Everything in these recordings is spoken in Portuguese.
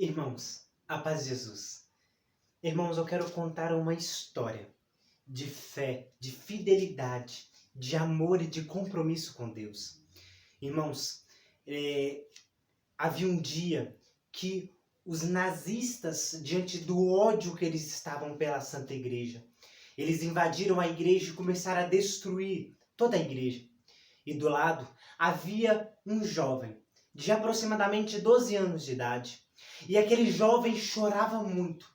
Irmãos, a paz de Jesus. Irmãos, eu quero contar uma história de fé, de fidelidade, de amor e de compromisso com Deus. Irmãos, havia um dia que os nazistas, diante do ódio que eles estavam pela Santa Igreja, eles invadiram a igreja e começaram a destruir toda a igreja. E do lado havia um jovem de aproximadamente 12 anos de idade. E aquele jovem chorava muito.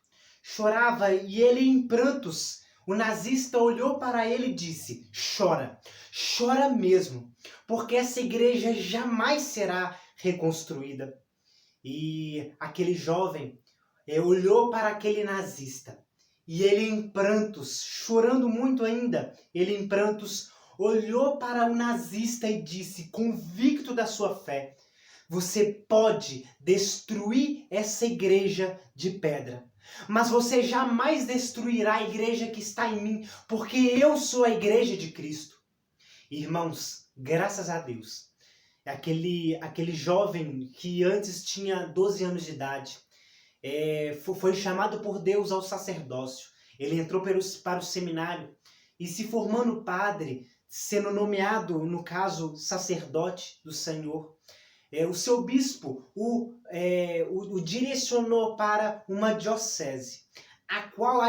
Chorava e ele em prantos. O nazista olhou para ele e disse: chora, chora mesmo, porque essa igreja jamais será reconstruída. E aquele jovem olhou para aquele nazista e ele em prantos, chorando muito ainda, ele em prantos olhou para o nazista e disse, convicto da sua fé: você pode destruir essa igreja de pedra, mas você jamais destruirá a igreja que está em mim, porque eu sou a igreja de Cristo. Irmãos, graças a Deus, aquele jovem que antes tinha 12 anos de idade, foi chamado por Deus ao sacerdócio. Ele entrou para o seminário e se formando padre, sendo nomeado, no caso, sacerdote do Senhor. O seu bispo o direcionou para uma diocese, a qual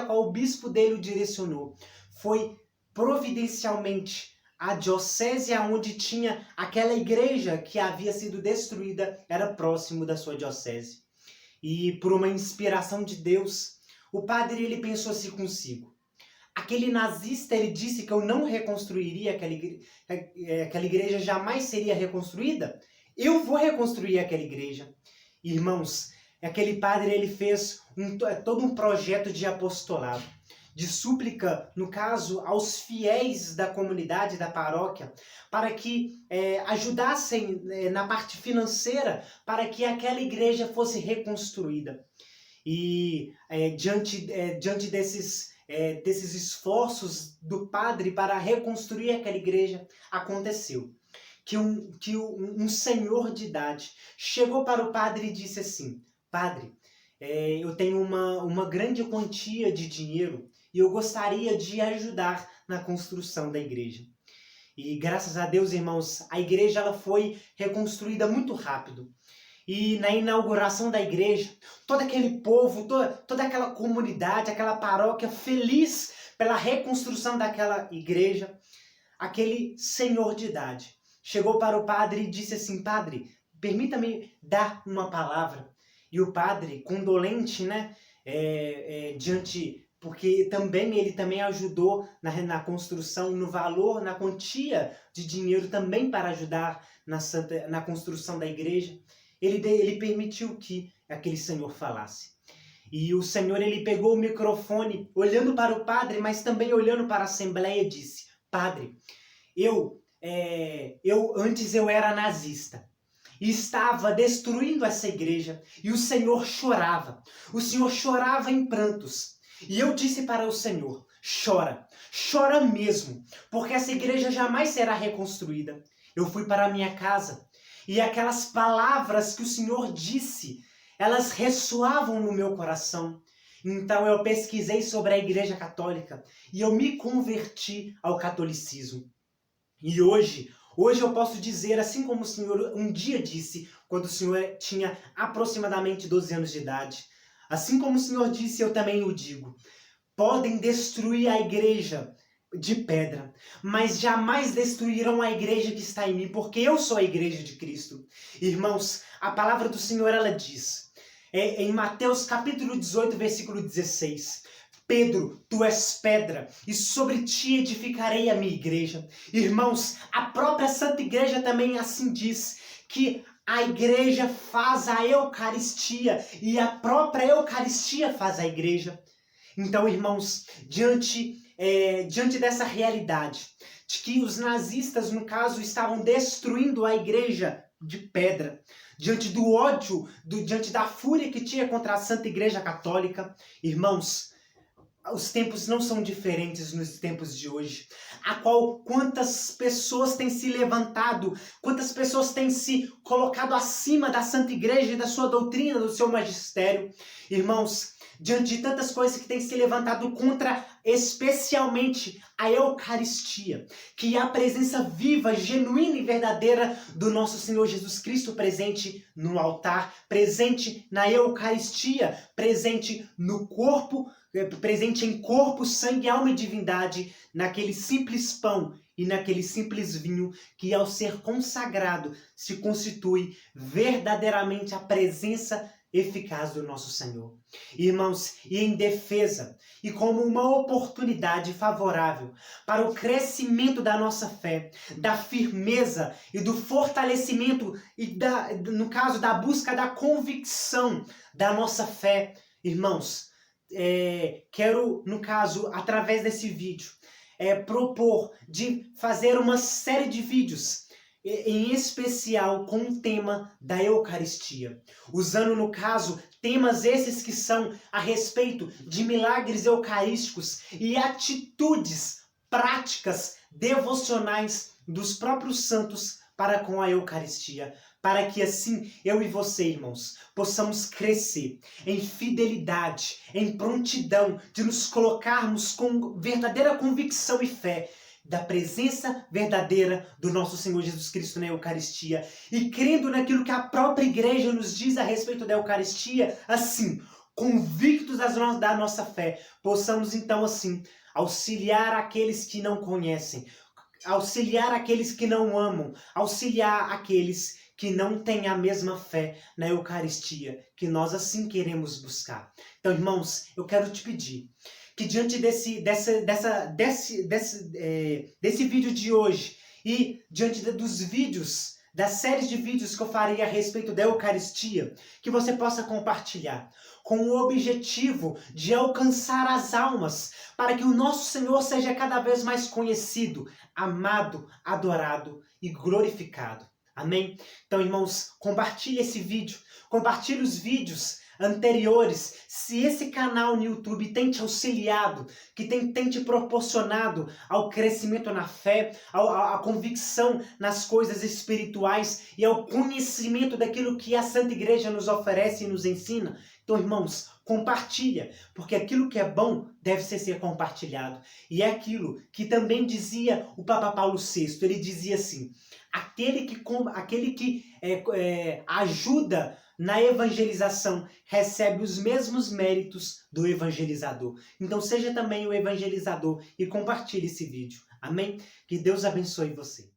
o bispo dele o direcionou foi providencialmente a diocese onde tinha aquela igreja que havia sido destruída, era próximo da sua diocese. E por uma inspiração de Deus, o padre ele pensou assim consigo: aquele nazista, ele disse que eu não reconstruiria aquela igreja, jamais seria reconstruída. Eu vou reconstruir aquela igreja. Irmãos, aquele padre ele fez todo um projeto de apostolado, de súplica, no caso, aos fiéis da comunidade, da paróquia, para que ajudassem na parte financeira, para que aquela igreja fosse reconstruída. E diante desses esforços do padre para reconstruir aquela igreja, aconteceu que um senhor de idade chegou para o padre e disse assim: padre, eu tenho uma grande quantia de dinheiro e eu gostaria de ajudar na construção da igreja. E graças a Deus, irmãos, a igreja ela foi reconstruída muito rápido. E na inauguração da igreja, todo aquele povo, toda aquela comunidade, aquela paróquia feliz pela reconstrução daquela igreja, aquele senhor de idade chegou para o padre e disse assim: padre, permita-me dar uma palavra. E o padre, condolente, né, porque ele também ajudou na construção, no valor, na quantia de dinheiro também para ajudar na construção da igreja. Ele permitiu que aquele senhor falasse. E o senhor ele pegou o microfone, olhando para o padre, mas também olhando para a assembleia, e disse: padre, antes eu era nazista e estava destruindo essa igreja, e o senhor chorava. O senhor chorava em prantos. E eu disse para o senhor: chora, chora mesmo, porque essa igreja jamais será reconstruída. Eu fui para a minha casa, e aquelas palavras que o Senhor disse, elas ressoavam no meu coração. Então eu pesquisei sobre a Igreja Católica e eu me converti ao catolicismo. E hoje eu posso dizer, assim como o Senhor um dia disse, quando o Senhor tinha aproximadamente 12 anos de idade, assim como o Senhor disse, eu também o digo: podem destruir a igreja de pedra, mas jamais destruirão a igreja que está em mim, porque eu sou a igreja de Cristo. Irmãos, a palavra do Senhor, ela diz, em Mateus capítulo 18, versículo 16, Pedro, tu és pedra, e sobre ti edificarei a minha igreja. Irmãos, a própria Santa Igreja também assim diz, que a igreja faz a Eucaristia, e a própria Eucaristia faz a igreja. Então, irmãos, diante dessa realidade, de que os nazistas, no caso, estavam destruindo a igreja de pedra, diante do ódio, diante da fúria que tinha contra a Santa Igreja Católica, irmãos, os tempos não são diferentes nos tempos de hoje. a qual quantas pessoas têm se levantado, quantas pessoas têm se colocado acima da Santa Igreja e da sua doutrina, do seu magistério. Irmãos, diante de tantas coisas que têm se levantado contra, especialmente a Eucaristia, que é a presença viva, genuína e verdadeira do nosso Senhor Jesus Cristo presente no altar, presente na Eucaristia, presente no corpo, presente em corpo, sangue, alma e divindade, naquele simples pão e naquele simples vinho que, ao ser consagrado, se constitui verdadeiramente a presença eficaz do nosso Senhor. Irmãos, e em defesa, e como uma oportunidade favorável para o crescimento da nossa fé, da firmeza e do fortalecimento e no caso da busca da convicção da nossa fé, irmãos, quero, no caso, através desse vídeo, propor de fazer uma série de vídeos, em especial com o tema da Eucaristia, usando, no caso, temas esses que são a respeito de milagres eucarísticos e atitudes práticas devocionais dos próprios santos para com a Eucaristia, para que assim eu e você, irmãos, possamos crescer em fidelidade, em prontidão de nos colocarmos com verdadeira convicção e fé da presença verdadeira do nosso Senhor Jesus Cristo na Eucaristia e crendo naquilo que a própria Igreja nos diz a respeito da Eucaristia, assim, convictos da nossa fé, possamos então assim auxiliar aqueles que não conhecem, auxiliar aqueles que não amam, auxiliar aqueles que não têm a mesma fé na Eucaristia, que nós assim queremos buscar. Então, irmãos, eu quero te pedir que diante desse vídeo de hoje e diante dos vídeos, das séries de vídeos que eu farei a respeito da Eucaristia, que você possa compartilhar com o objetivo de alcançar as almas, para que o nosso Senhor seja cada vez mais conhecido, amado, adorado e glorificado. Amém? Então, irmãos, compartilhe esse vídeo, compartilhe os vídeos anteriores. Se esse canal no YouTube tem te auxiliado, que tem te proporcionado ao crescimento na fé, à convicção nas coisas espirituais e ao conhecimento daquilo que a Santa Igreja nos oferece e nos ensina, então, irmãos, compartilha, porque aquilo que é bom deve ser compartilhado. E é aquilo que também dizia o Papa Paulo VI, ele dizia assim, aquele que ajuda na evangelização recebe os mesmos méritos do evangelizador. Então seja também o evangelizador e compartilhe esse vídeo. Amém? Que Deus abençoe você.